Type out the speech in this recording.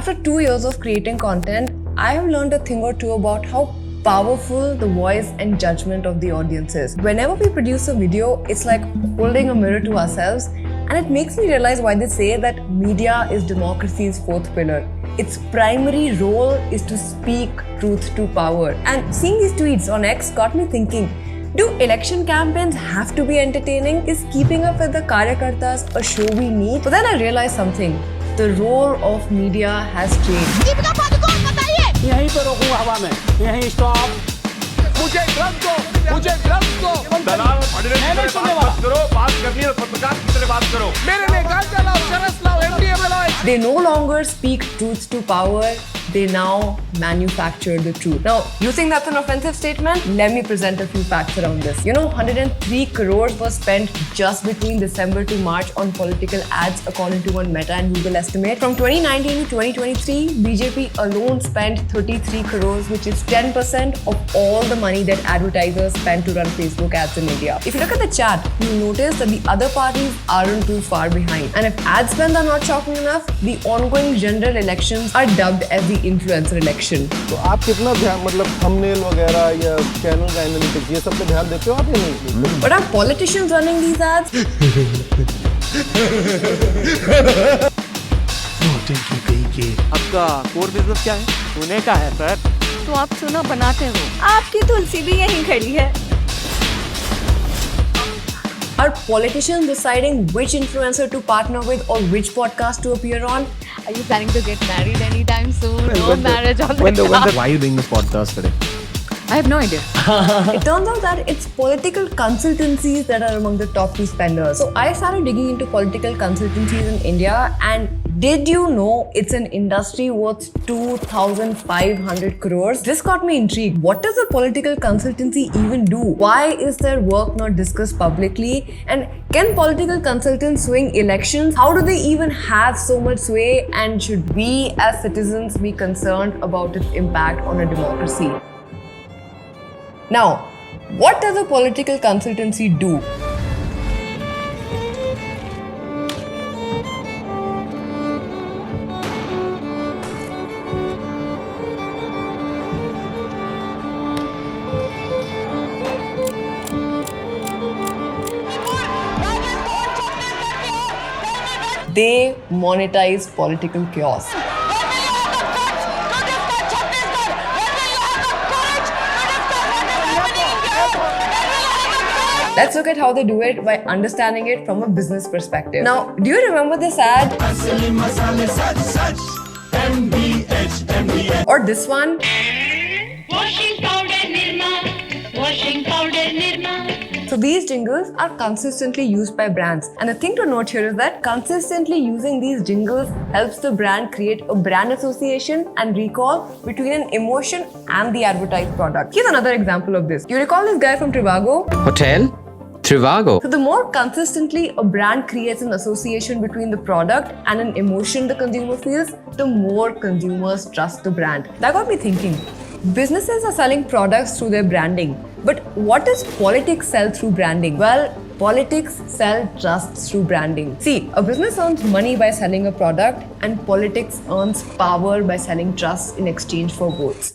After 2 years of creating content, I have learned a thing or two about how powerful the voice and judgment of the audience is. Whenever we produce a video, it's like holding a mirror to ourselves, and it makes me realize why they say that media is democracy's fourth pillar. Its primary role is to speak truth to power. And seeing these tweets on X got me thinking, do election campaigns have to be entertaining? Is keeping up with the Karyakartas a show we need? But then I realized something. The role of media has changed. यहीं पे रोकूंगा हवा में, यहीं stop. मुझे drugs दो, मुझे drugs दो। दलाल, बात करो, बात करनी है पत्रकार की तरह बात करो। मेरे लिए गांजा लाओ, चरस लाओ, MDMA लाओ। They no longer speak truth to power. They now manufacture the truth. Now, you think that's an offensive statement? Let me present a few facts around this. 103 crores was spent just between December to March on political ads according to one Meta and Google estimate. From 2019 to 2023, BJP alone spent 33 crores, which is 10% of all the money that advertisers spend to run Facebook ads in India. If you look at the chart, you'll notice that the other parties aren't too far behind. And if ad spends are not shocking enough, the ongoing general elections are dubbed as the influencer election. तो आप कितना ध्यान मतलब thumbnail वगैरह या channel का analytics ये सब पे ध्यान देते हो आप या नहीं? But are politicians running these ads? आपका कोर बिजनेस क्या है? सोने का है सर। तो आप चूना बनाते हो। आपकी तुलसी भी यहीं खड़ी है। Are politicians deciding which influencer to partner with or which podcast to appear on? Are you planning to get married anytime soon? No marriage on the cards. Why are you doing this podcast today? I have no idea. It turns out that it's political consultancies that are among the top 2 spenders. So I started digging into political consultancies in India, and did you know it's an industry worth 2,500 crores? This got me intrigued. What does a political consultancy even do? Why is their work not discussed publicly? And can political consultants swing elections? How do they even have so much sway? And should we as citizens be concerned about its impact on a democracy? Now, what does a political consultancy do? They monetize political chaos. Let's look at how they do it by understanding it from a business perspective. Now, do you remember this ad? Or this one? Washing powder Nirma, washing powder Nirma. So these jingles are consistently used by brands. And the thing to note here is that consistently using these jingles helps the brand create a brand association and recall between an emotion and the advertised product. Here's another example of this. You recall this guy from Trivago? Hotel? Trivago. So the more consistently a brand creates an association between the product and an emotion the consumer feels, the more consumers trust the brand. That got me thinking. Businesses are selling products through their branding. But what does politics sell through branding? Well, politics sell trust through branding. See, a business earns money by selling a product, and politics earns power by selling trust in exchange for votes.